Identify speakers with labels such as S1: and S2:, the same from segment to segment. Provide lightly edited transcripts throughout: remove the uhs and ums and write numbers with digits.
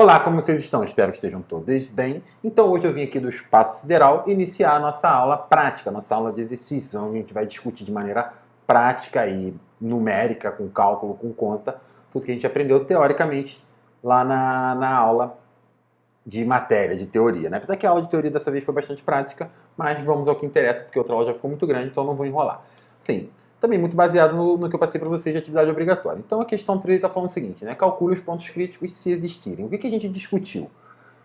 S1: Olá, como vocês estão? Espero que estejam todos bem. Então hoje eu vim aqui do Espaço Sideral iniciar a nossa aula prática, nossa aula de exercícios, onde a gente vai discutir de maneira prática e numérica, com cálculo, com conta, tudo que a gente aprendeu teoricamente lá na aula de matéria, de teoria, né? Apesar que a aula de teoria dessa vez foi bastante prática, mas vamos ao que interessa, porque outra aula já ficou muito grande, então não vou enrolar. Sim, também muito baseado no que eu passei para vocês de atividade obrigatória. Então a questão 3 está falando o seguinte, né? Calcule os pontos críticos se existirem. O que a gente discutiu?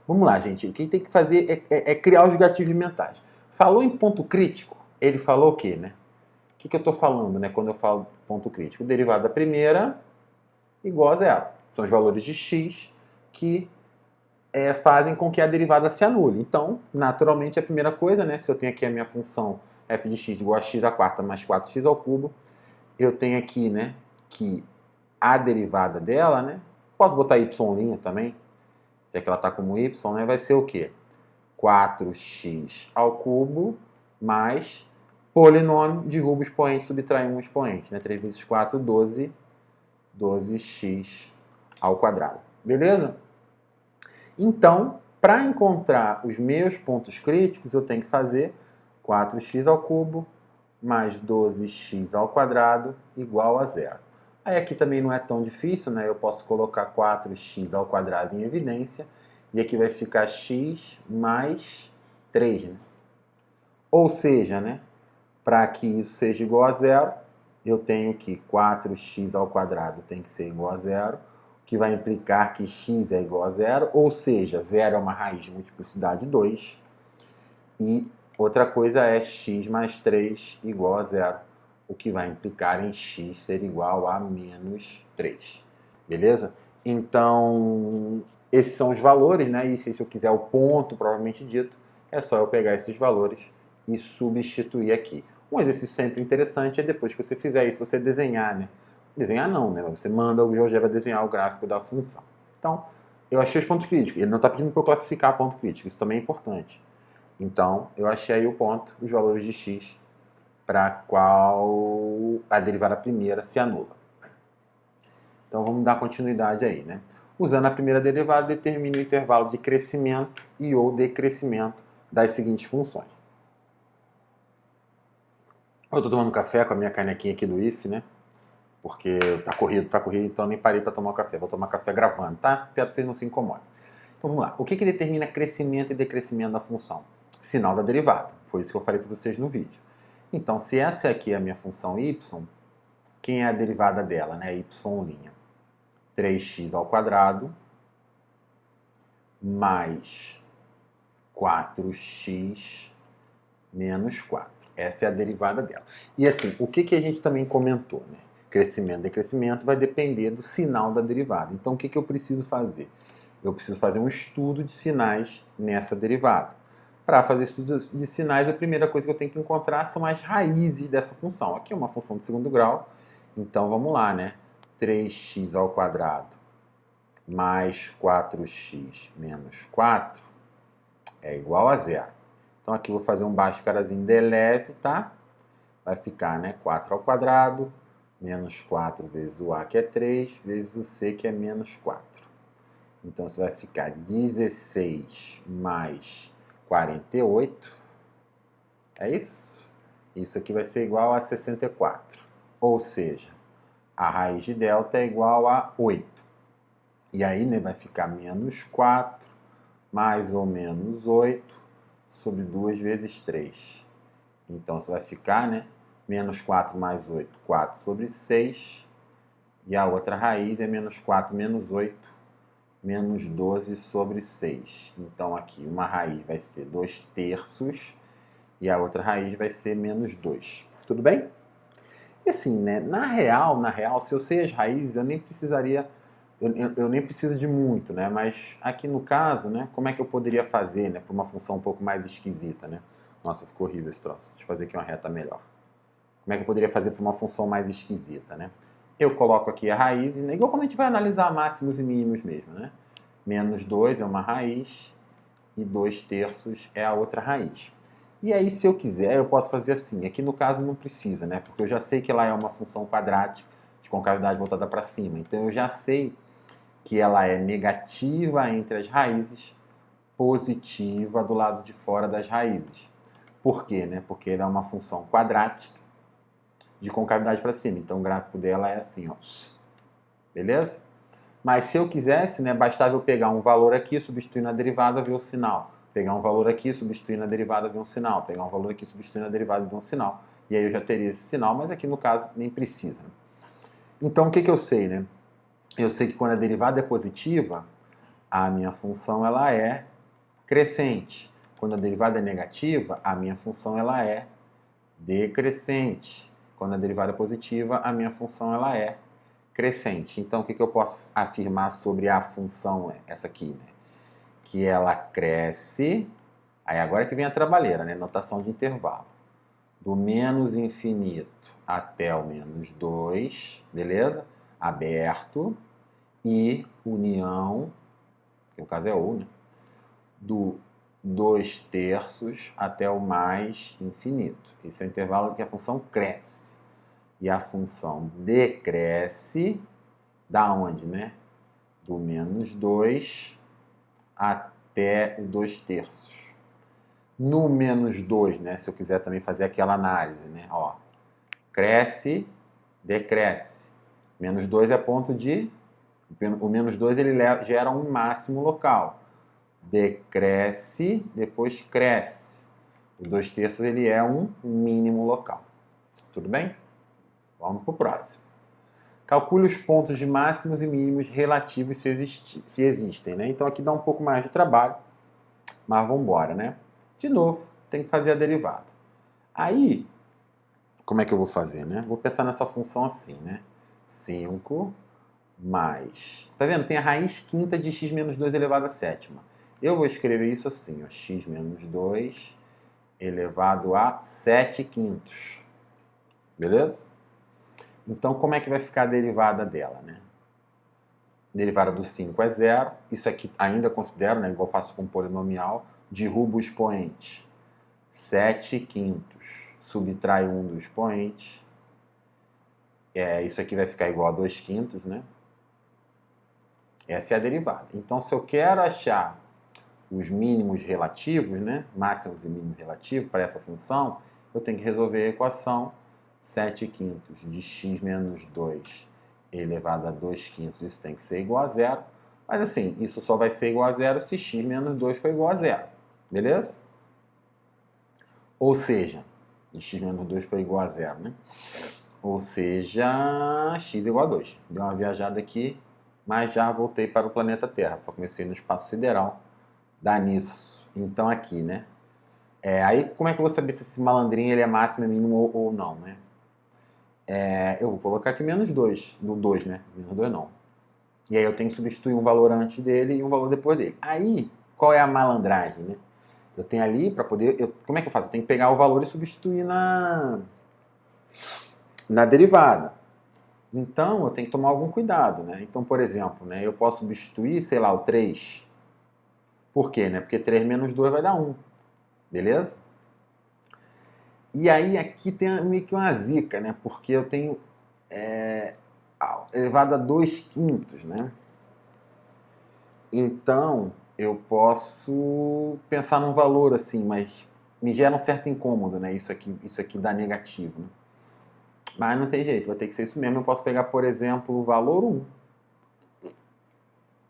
S1: Vamos lá, gente. O que tem que fazer é criar os gatilhos mentais. Falou em ponto crítico, ele falou o quê, né? O que eu estou falando, né? Quando eu falo ponto crítico? O derivado da primeira igual a zero. São os valores de x que fazem com que a derivada se anule. Então, naturalmente, a primeira coisa, né? Se eu tenho aqui a minha função f de x igual a x à quarta mais 4x ao cubo, eu tenho aqui, né, que a derivada dela, né, posso botar y' também, já que ela está como y, né, vai ser o quê? 4x ao cubo mais polinômio, derruba o expoente, subtrai um expoente, né, 3 vezes 4, 12, 12x ao quadrado. Beleza? Então, para encontrar os meus pontos críticos, eu tenho que fazer 4x ao cubo mais 12x ao quadrado igual a zero. Aí aqui também não é tão difícil, né? Eu posso colocar 4x ao quadrado em evidência e aqui vai ficar x mais 3, né? Ou seja, né, para que isso seja igual a zero, eu tenho que 4x ao quadrado tem que ser igual a zero, que vai implicar que x é igual a zero, ou seja, zero é uma raiz de multiplicidade 2, e outra coisa é x mais 3 igual a zero, o que vai implicar em x ser igual a menos 3. Beleza? Então, esses são os valores, né? E se eu quiser o ponto propriamente dito, é só eu pegar esses valores e substituir aqui. Um exercício sempre interessante é depois que você fizer isso, você desenhar, né? Desenhar não, né? Você manda o GeoGebra desenhar o gráfico da função. Então, eu achei os pontos críticos. Ele não está pedindo para eu classificar ponto crítico, isso também é importante. Então, eu achei aí o ponto, os valores de x, para qual a derivada primeira se anula. Então, vamos dar continuidade aí, né? Usando a primeira derivada, determine o intervalo de crescimento e ou decrescimento das seguintes funções. Eu estou tomando café com a minha canequinha aqui do IF, né? Porque tá corrido, então nem parei para tomar o café. Vou tomar café gravando, tá? Espero que vocês não se incomodem. Então, vamos lá. O que determina crescimento e decrescimento da função? Sinal da derivada. Foi isso que eu falei para vocês no vídeo. Então, se essa aqui é a minha função y, quem é a derivada dela, né? y'. 3x ao quadrado mais 4x menos 4. Essa é a derivada dela. E assim, o que a gente também comentou, né? Crescimento e decrescimento vai depender do sinal da derivada. Então, o que eu preciso fazer? Eu preciso fazer um estudo de sinais nessa derivada. Para fazer estudo de sinais, a primeira coisa que eu tenho que encontrar são as raízes dessa função. Aqui é uma função de segundo grau, então vamos lá, né? 3x ao quadrado mais 4x menos 4 é igual a zero. Então aqui eu vou fazer um bhaskarazinho de leve, tá? Vai ficar, né, 4 ao quadrado menos 4 vezes o a, que é 3, vezes o c, que é menos 4. Então isso vai ficar 16 mais 48. É isso? Isso aqui vai ser igual a 64. Ou seja, a raiz de delta é igual a 8. E aí, né, vai ficar menos 4 mais ou menos 8 sobre 2 vezes 3. Então isso vai ficar, né, menos 4 mais 8, 4 sobre 6. E a outra raiz é menos 4 menos 8, menos 12 sobre 6. Então aqui uma raiz vai ser 2 terços e a outra raiz vai ser menos 2. Tudo bem? E assim, né, na real, se eu sei as raízes, eu nem precisaria, eu nem preciso de muito, né? Mas aqui no caso, né, como é que eu poderia fazer, né, para uma função um pouco mais esquisita, né? Nossa, ficou horrível esse troço. Deixa eu fazer aqui uma reta melhor. Como é que eu poderia fazer para uma função mais esquisita, né? Eu coloco aqui a raiz, né, igual quando a gente vai analisar máximos e mínimos mesmo, né? Menos 2 é uma raiz e 2 terços é a outra raiz. E aí, se eu quiser, eu posso fazer assim. Aqui no caso não precisa, né? Porque eu já sei que lá é uma função quadrática de concavidade voltada para cima. Então eu já sei que ela é negativa entre as raízes, positiva do lado de fora das raízes. Por quê? Né? Porque ela é uma função quadrática de concavidade para cima. Então o gráfico dela é assim, ó. Beleza? Mas se eu quisesse, né, bastava eu pegar um valor aqui, substituir na derivada, ver o sinal. Pegar um valor aqui, substituir na derivada, ver um sinal. Pegar um valor aqui, substituir na derivada, ver um sinal. E aí eu já teria esse sinal, mas aqui no caso nem precisa. Então o que eu sei, né? Eu sei que quando a derivada é positiva, a minha função ela é crescente. Quando a derivada é negativa, a minha função ela é decrescente. Quando a derivada é positiva, a minha função ela é crescente. Então, o que eu posso afirmar sobre a função, essa aqui, né? Que ela cresce, aí agora que vem a trabalheira, né? Notação de intervalo. Do menos infinito até o menos 2, beleza? Aberto, e união, que no caso é U, né? Do 2/3 até o mais infinito. Esse é o intervalo que a função cresce. E a função decresce, da onde, né? Do menos 2 até o 2/3. No menos 2, né? Se eu quiser também fazer aquela análise, né? Ó, cresce, decresce. Menos 2 é ponto de... O menos 2 ele gera um máximo local. Decresce, depois cresce. O 2/3 ele é um mínimo local. Tudo bem? Vamos para o próximo. Calcule os pontos de máximos e mínimos relativos se existem, né? Então aqui dá um pouco mais de trabalho, mas vamos embora, né? De novo, tem que fazer a derivada. Aí, como é que eu vou fazer, né? Vou pensar nessa função assim, né? 5 mais... Tá vendo? Tem a raiz quinta de x menos 2 elevado à sétima. Eu vou escrever isso assim, ó, x menos 2 elevado a 7/5. Beleza? Então, como é que vai ficar a derivada dela, né? Derivada do 5 é 0. Isso aqui ainda considero, né? Igual faço com polinomial. Derrubo o expoente. 7/5. Subtrai um do expoente. Isso aqui vai ficar igual a 2/5, né? Essa é a derivada. Então, se eu quero achar os mínimos relativos, né? Máximos e mínimos relativos para essa função, eu tenho que resolver a equação 7/5 de x menos 2 elevado a 2/5. Isso tem que ser igual a 0. Mas assim, isso só vai ser igual a 0 se x menos 2 for igual a 0. Beleza? Ou seja, x menos 2 foi igual a 0, né? Ou seja, x igual a 2. Deu uma viajada aqui, mas já voltei para o planeta Terra. Só comecei no espaço sideral. Dá nisso. Então aqui, né? Aí como é que eu vou saber se esse malandrinho ele é máximo, é mínimo ou não, né? Eu vou colocar aqui menos 2, do 2, né? Menos 2 não. E aí eu tenho que substituir um valor antes dele e um valor depois dele. Aí, qual é a malandragem, né? Eu tenho ali para poder... como é que eu faço? Eu tenho que pegar o valor e substituir na derivada. Então, eu tenho que tomar algum cuidado, né? Então, por exemplo, né, eu posso substituir, sei lá, o 3. Por quê, né? Porque 3 menos 2 vai dar 1. Beleza? E aí aqui tem meio que uma zica, né? Porque eu tenho elevado a 2/5, né? Então, eu posso pensar num valor assim, mas me gera um certo incômodo, né? Isso aqui dá negativo, né? Mas não tem jeito, vai ter que ser isso mesmo. Eu posso pegar, por exemplo, o valor 1.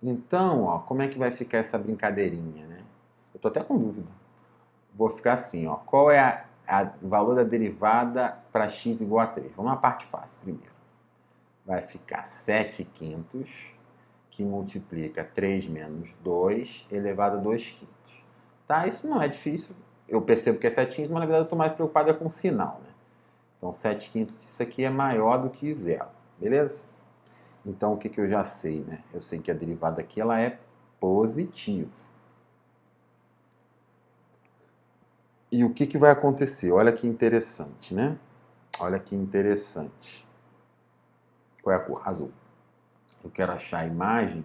S1: Então, ó, como é que vai ficar essa brincadeirinha, né? Eu tô até com dúvida. Vou ficar assim, ó. Qual é o valor da derivada para x igual a 3? Vamos na parte fácil primeiro. Vai ficar 7/5, que multiplica 3 menos 2 elevado a 2/5. Tá? Isso não é difícil. Eu percebo que é 7/5, mas na verdade eu estou mais preocupado com o sinal, né? Então 7/5, isso aqui é maior do que 0. Beleza? Então o que eu já sei, né? Eu sei que a derivada aqui ela é positiva. E o que vai acontecer? Olha que interessante, né? Olha que interessante. Qual é a cor? Azul. Eu quero achar a imagem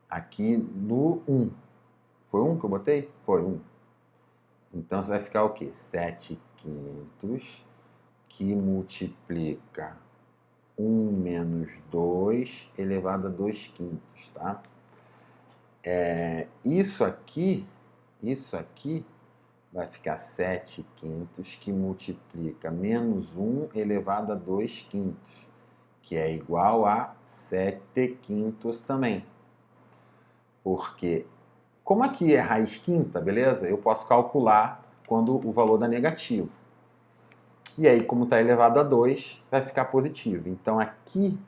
S1: aqui no 1. Foi 1 que eu botei? Foi 1. Então, você vai ficar o quê? 7/5 que multiplica 1 menos 2 elevado a 2 quintos, tá? Isso aqui vai ficar 7 quintos, que multiplica menos 1 elevado a 2 quintos, que é igual a 7 quintos também. Porque, como aqui é raiz quinta, beleza? Eu posso calcular quando o valor dá negativo. E aí, como está elevado a 2, vai ficar positivo. Então, aqui,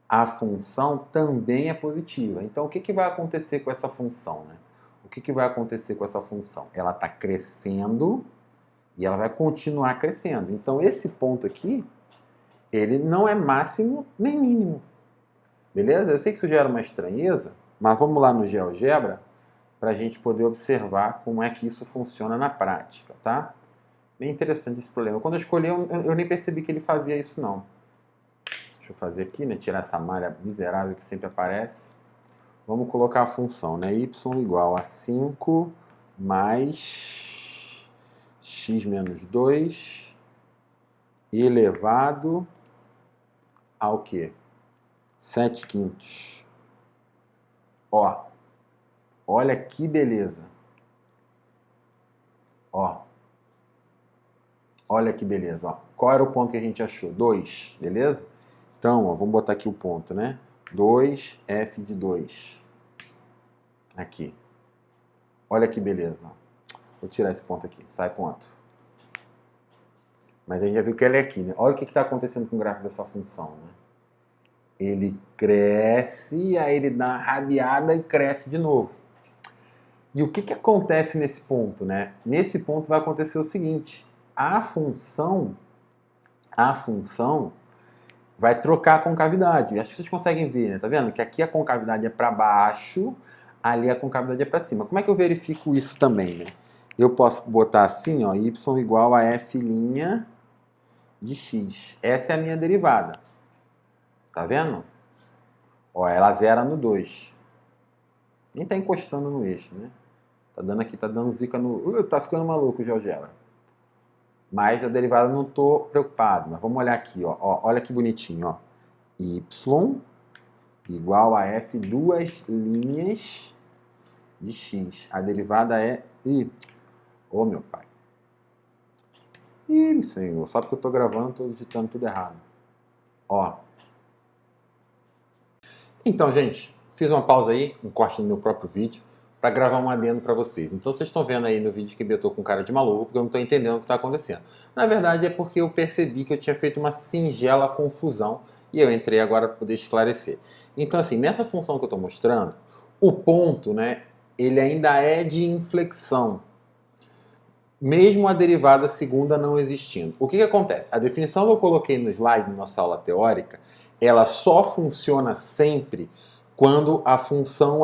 S1: a função também é positiva. Então, o que vai acontecer com essa função, né? O que vai acontecer com essa função? Ela está crescendo e ela vai continuar crescendo. Então, esse ponto aqui, ele não é máximo nem mínimo. Beleza? Eu sei que isso gera uma estranheza, mas vamos lá no GeoGebra para a gente poder observar como é que isso funciona na prática, tá? Bem interessante esse problema. Quando eu escolhi, eu nem percebi que ele fazia isso, não. Deixa eu fazer aqui, né? Tirar essa malha miserável que sempre aparece. Vamos colocar a função, né? Y igual a 5 mais x menos 2 elevado ao quê? 7 quintos. Ó, olha que beleza. Ó, olha que beleza. Ó. Qual era o ponto que a gente achou? 2, beleza? Então, ó, vamos botar aqui o ponto, né? 2f de 2. Aqui. Olha que beleza. Vou tirar esse ponto aqui. Sai ponto. Mas a gente já viu que ele é aqui, né? Olha o que está acontecendo com o gráfico dessa função, né? Ele cresce, aí ele dá uma rabiada e cresce de novo. E o que acontece nesse ponto, né? Nesse ponto vai acontecer o seguinte. A função vai trocar a concavidade. Acho que vocês conseguem ver, né? Tá vendo? Que aqui a concavidade é para baixo, ali a concavidade é para cima. Como é que eu verifico isso também, né? Eu posso botar assim, ó, y igual a f' de x. Essa é a minha derivada. Tá vendo? Ó, ela zera no 2. Nem tá encostando no eixo, né? Tá dando aqui, tá dando zica no... tá ficando maluco o GeoGebra. Mas a derivada não tô preocupado. Mas vamos olhar aqui, ó. Olha que bonitinho, ó. Y igual a f duas linhas de x. A derivada é... Ô, meu pai. Ih, senhor. Só porque eu tô gravando, tô digitando tudo errado. Ó. Então, gente, fiz uma pausa aí, um corte no meu próprio vídeo, para gravar um adendo para vocês. Então, vocês estão vendo aí no vídeo que eu tô com cara de maluco, porque eu não estou entendendo o que está acontecendo. Na verdade, é porque eu percebi que eu tinha feito uma singela confusão e eu entrei agora para poder esclarecer. Então, assim, nessa função que eu estou mostrando, o ponto, né, ele ainda é de inflexão, mesmo a derivada segunda não existindo. O que acontece? A definição que eu coloquei no slide, na nossa aula teórica, ela só funciona sempre quando a função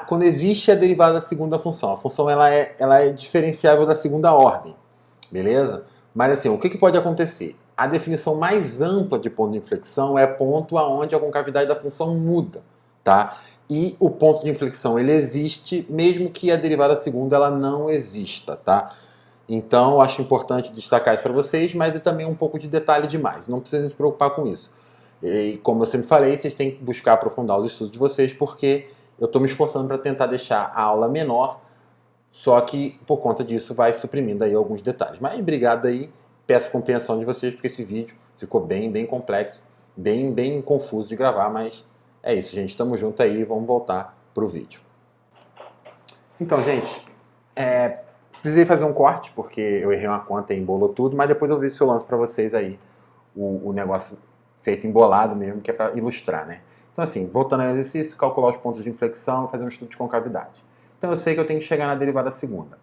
S1: quando existe a derivada da segunda função. A função ela é diferenciável da segunda ordem, beleza? Mas assim, o que pode acontecer? A definição mais ampla de ponto de inflexão é ponto aonde a concavidade da função muda, tá? E o ponto de inflexão ele existe mesmo que a derivada segunda ela não exista, tá? Então, eu acho importante destacar isso para vocês, mas é também um pouco de detalhe demais. Não precisa se preocupar com isso. E, como eu sempre falei, vocês têm que buscar aprofundar os estudos de vocês, porque eu estou me esforçando para tentar deixar a aula menor, só que por conta disso vai suprimindo aí alguns detalhes. Mas obrigado aí, peço compreensão de vocês, porque esse vídeo ficou bem complexo, bem confuso de gravar, mas é isso, gente. Tamo junto aí, vamos voltar pro vídeo. Então, gente, precisei fazer um corte, porque eu errei uma conta e embolou tudo, mas depois eu vi se eu lanço para vocês aí o negócio feito embolado mesmo, que é para ilustrar, né? Então, assim, voltando ao exercício, calcular os pontos de inflexão e fazer um estudo de concavidade. Então, eu sei que eu tenho que chegar na derivada segunda.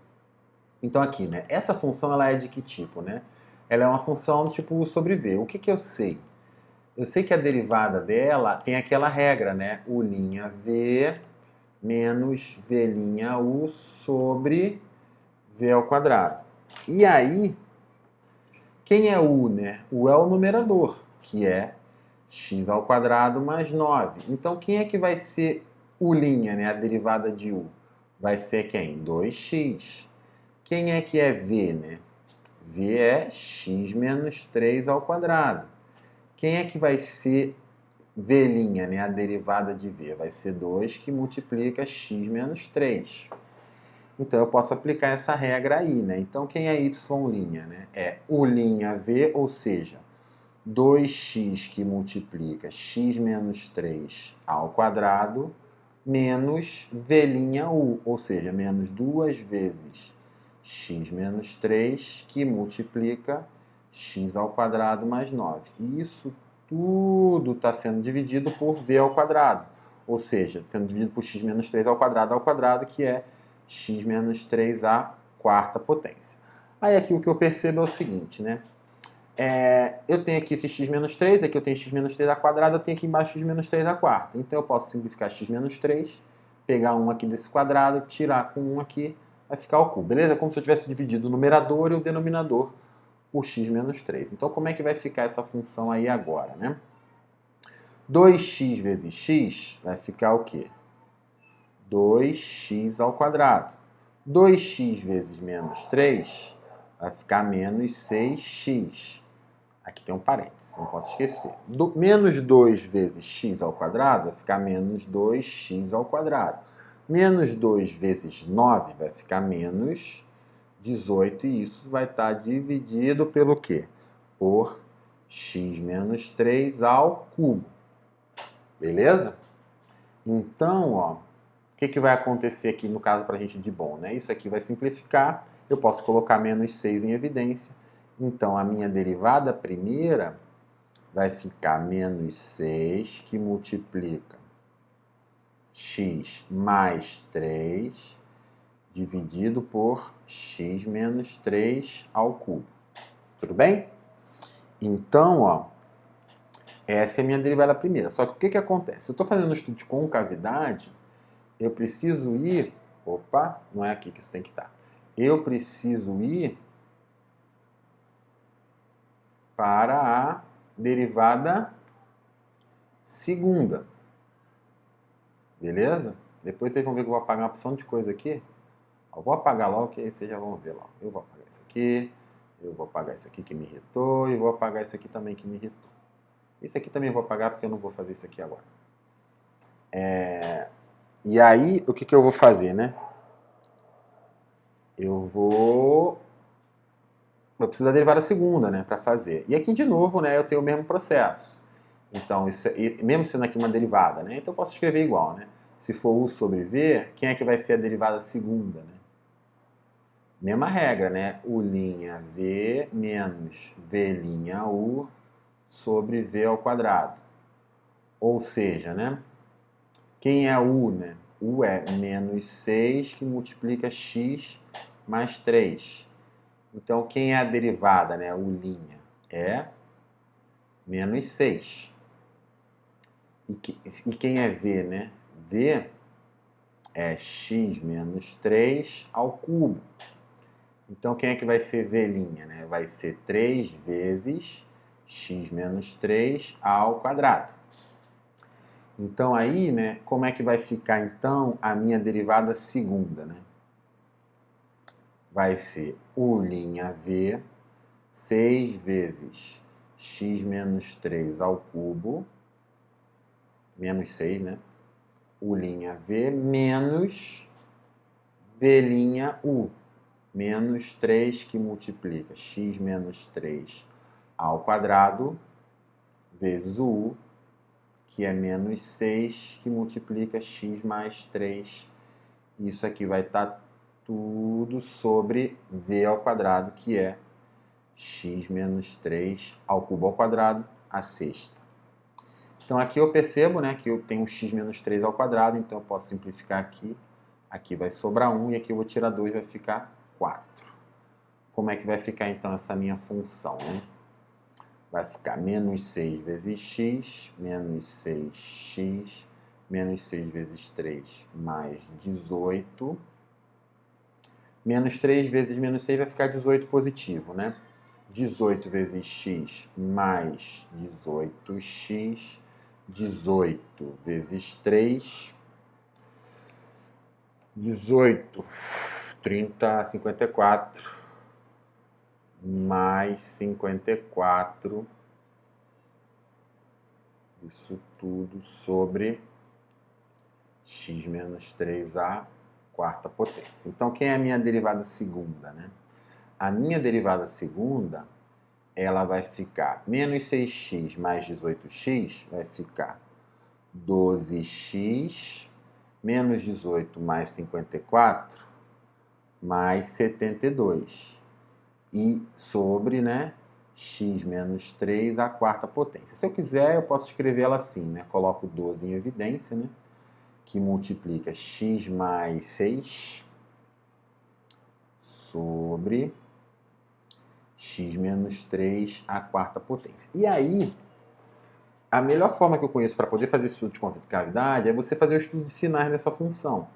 S1: Então, aqui, né? Essa função, ela é de que tipo, né? Ela é uma função do tipo U sobre V. O que eu sei? Eu sei que a derivada dela tem aquela regra, né? U' menos V' sobre V ao quadrado. E aí, quem é U, né? U é o numerador, que é x ao quadrado mais 9. Então, quem é que vai ser U', né? A derivada de U? Vai ser quem? 2x. Quem é que é V, né? V é x menos 3 ao quadrado. Quem é que vai ser v', né? A derivada de v? Vai ser 2 que multiplica x menos 3. Então, eu posso aplicar essa regra aí, né? Então, quem é y', né? É u'(v), ou seja, 2x que multiplica x menos 3 ao quadrado, menos v'(u), ou seja, menos 2 vezes x menos 3 que multiplica x ao quadrado mais 9. E isso tudo está sendo dividido por v ao quadrado, ou seja, sendo dividido por x menos 3 ao quadrado, que é x menos 3 à quarta potência. Aí aqui o que eu percebo é o seguinte, né? Eu tenho aqui esse x menos 3, aqui eu tenho x menos 3 à quadrada, eu tenho aqui embaixo x menos 3 à quarta. Então eu posso simplificar x menos 3, pegar 1 aqui desse quadrado, tirar com 1 aqui, vai ficar o cubo, beleza? Como se eu tivesse dividido o numerador e o denominador por x menos 3. Então como é que vai ficar essa função aí agora, né? 2x vezes x vai ficar o quê? 2x ao quadrado. 2x vezes menos 3 vai ficar menos 6x. Aqui tem um parênteses, não posso esquecer. Menos 2 vezes x ao quadrado vai ficar menos 2x ao quadrado. Menos 2 vezes 9 vai ficar menos 18, e isso vai estar dividido pelo quê? Por x menos 3 ao cubo. Beleza? Então, ó, o que vai acontecer aqui no caso para a gente de bom, né? Isso aqui vai simplificar, eu posso colocar menos 6 em evidência. Então, a minha derivada primeira vai ficar menos 6, que multiplica x mais 3, dividido por x menos 3 ao cubo. Tudo bem? Então, ó, essa é a minha derivada primeira. Só que o que acontece? Se eu estou fazendo um estudo de concavidade, eu preciso ir... Opa, não é aqui que isso tem que estar. Eu preciso ir para a derivada segunda. Beleza? Depois vocês vão ver que eu vou apagar uma opção de coisa aqui. Eu vou apagar logo, que aí vocês já vão ver lá. Eu vou apagar isso aqui, eu vou apagar isso aqui que me irritou, e vou apagar isso aqui também que me irritou. Isso aqui também eu vou apagar porque eu não vou fazer isso aqui agora. E aí, o que eu vou fazer, né? Eu preciso da derivada segunda, né, para fazer. E aqui, de novo, né, eu tenho o mesmo processo. Então, mesmo sendo aqui uma derivada, né, então eu posso escrever igual, né? Se for u sobre v, quem é que vai ser a derivada segunda, né? Mesma regra, né? U'(v) menos v'(u) sobre v ao quadrado. Ou seja, né? Quem é u, né? U é menos 6 que multiplica x mais 3. Então, quem é a derivada, né? U', é menos 6. E quem é v, né? V é x menos 3 ao cubo. Então, quem é que vai ser v', né? Vai ser 3 vezes x menos 3 ao quadrado. Então, aí, né? Como é que vai ficar, então, a minha derivada segunda, né? Vai ser U'(v) 6 vezes x menos 3 ao cubo, menos 6, né? U'(v) menos v'(u), menos 3 que multiplica x menos 3 ao quadrado, vezes o u, que é menos 6 que multiplica x mais 3. Isso aqui vai estar tudo sobre v ao quadrado, que é x menos 3 ao cubo ao quadrado, a sexta. Então aqui eu percebo, né, que eu tenho x menos 3 ao quadrado, então eu posso simplificar aqui. Aqui vai sobrar 1 e aqui eu vou tirar 2, vai ficar 4. Como é que vai ficar então essa minha função, né? Vai ficar menos 6 vezes x, menos 6x, menos 6 vezes 3, mais 18. Menos 3 vezes menos 6 vai ficar 18 positivo, né? 18 vezes x mais 18x, 18 vezes 3, 18, 30, 54, mais 54 Isso tudo sobre x menos 3 à quarta potência. Então, quem é a minha derivada segunda, né? A minha derivada segunda, ela vai ficar menos 6x mais 18x, vai ficar 12x menos 18 mais 54 mais 72. E sobre, né, x menos 3 à quarta potência. Se eu quiser, eu posso escrever ela assim, né? Coloco 12 em evidência, né? Que multiplica x mais 6 sobre x menos 3 à quarta potência. E aí, a melhor forma que eu conheço para poder fazer estudo de concavidade é você fazer o estudo de sinais dessa função.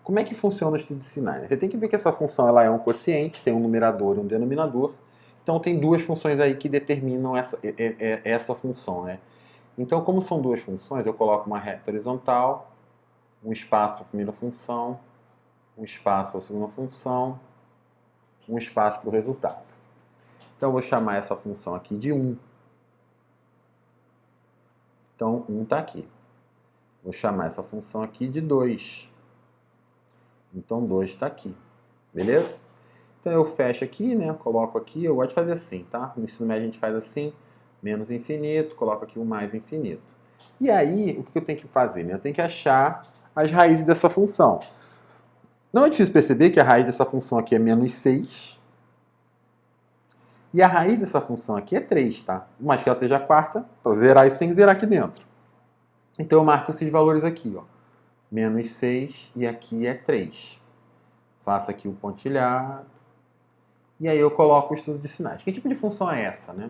S1: Como é que funciona o estudo de sinais? Você tem que ver que essa função ela é um quociente, tem um numerador e um denominador. Então tem duas funções aí que determinam essa função, né? Então, como são duas funções, eu coloco uma reta horizontal, um espaço para a primeira função, um espaço para a segunda função, um espaço para o resultado. Então eu vou chamar essa função aqui de 1. Então 1 está aqui. Vou chamar essa função aqui de 2. Então 2 está aqui. Beleza? Então eu fecho aqui, né? Coloco aqui, eu gosto de fazer assim, tá? No ensino médio a gente faz assim, menos infinito, coloco aqui o mais infinito. E aí, o que eu tenho que fazer? Né? Eu tenho que achar as raízes dessa função. Não é difícil perceber que a raiz dessa função aqui é menos 6. E a raiz dessa função aqui é 3, tá? Mas que ela esteja a quarta, para zerar isso tem que zerar aqui dentro. Então eu marco esses valores aqui, ó. Menos 6 e aqui é 3. Faço aqui o pontilhado. E aí eu coloco o estudo de sinais. Que tipo de função é essa, né?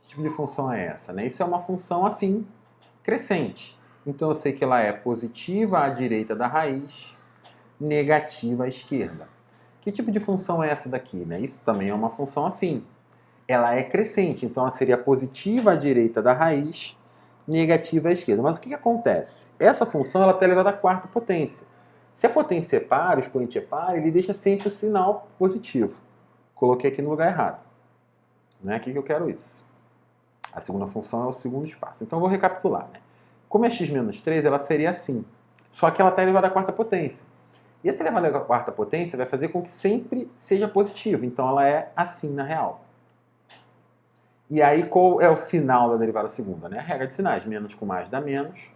S1: Que tipo de função é essa, né? Isso é uma função afim crescente. Então eu sei que ela é positiva à direita da raiz, negativa à esquerda. Que tipo de função é essa daqui, né? Isso também é uma função afim. Ela é crescente, então ela seria positiva à direita da raiz, negativa à esquerda. Mas o que acontece? Essa função ela está elevada à quarta potência. Se a potência é par, o expoente é par, ele deixa sempre o sinal positivo. Coloquei aqui no lugar errado. Não é aqui que eu quero isso. A segunda função é o segundo espaço. Então eu vou recapitular, né? Como é x menos 3, ela seria assim. Só que ela está elevada à quarta potência. E essa elevada à quarta potência vai fazer com que sempre seja positivo. Então ela é assim na real. E aí qual é o sinal da derivada segunda? Né? A regra de sinais. Menos com mais dá menos.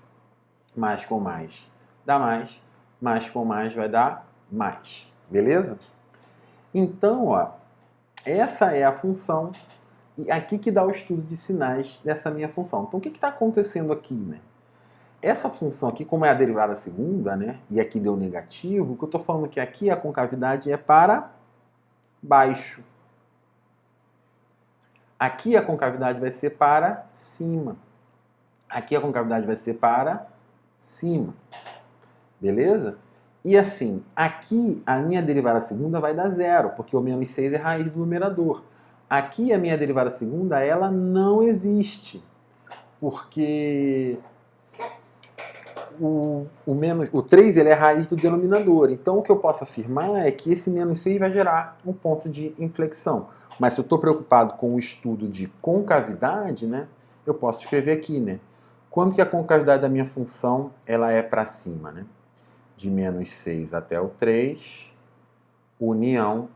S1: Mais com mais dá mais. Mais com mais vai dar mais. Beleza? Então, ó, essa é a função. E aqui que dá o estudo de sinais dessa minha função. Então o que está acontecendo aqui, né? Essa função aqui, como é a derivada segunda, né? E aqui deu negativo, o que eu estou falando que aqui a concavidade é para baixo. Aqui a concavidade vai ser para cima. Aqui a concavidade vai ser para cima. Beleza? E assim, aqui a minha derivada segunda vai dar zero, porque o menos 6 é raiz do numerador. Aqui a minha derivada segunda, ela não existe, porque o 3 ele é raiz do denominador. Então o que eu posso afirmar é que esse menos 6 vai gerar um ponto de inflexão. Mas se eu estou preocupado com o estudo de concavidade, né, eu posso escrever aqui, né? Quando que a concavidade da minha função ela é para cima, né? De menos 6 até o 3, união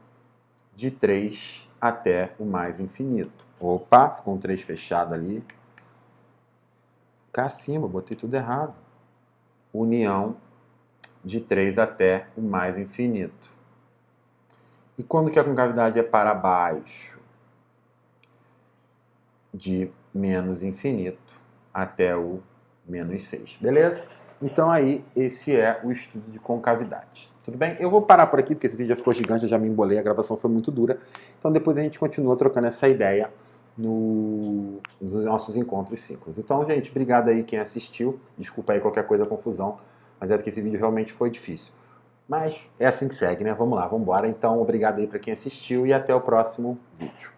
S1: de 3 até o mais infinito. Opa, ficou um 3 fechado ali. Cá acima, botei tudo errado. União de 3 até o mais infinito. E quando que a concavidade é para baixo? De menos infinito até o menos 6, beleza? Então aí, esse é o estudo de concavidade. Tudo bem? Eu vou parar por aqui, porque esse vídeo já ficou gigante, eu já me embolei, a gravação foi muito dura. Então depois a gente continua trocando essa ideia nos nossos encontros simples. Então, gente, obrigado aí quem assistiu. Desculpa aí qualquer coisa, confusão, mas é porque esse vídeo realmente foi difícil. Mas é assim que segue, né? Vamos lá, vamos embora. Então, obrigado aí para quem assistiu e até o próximo vídeo.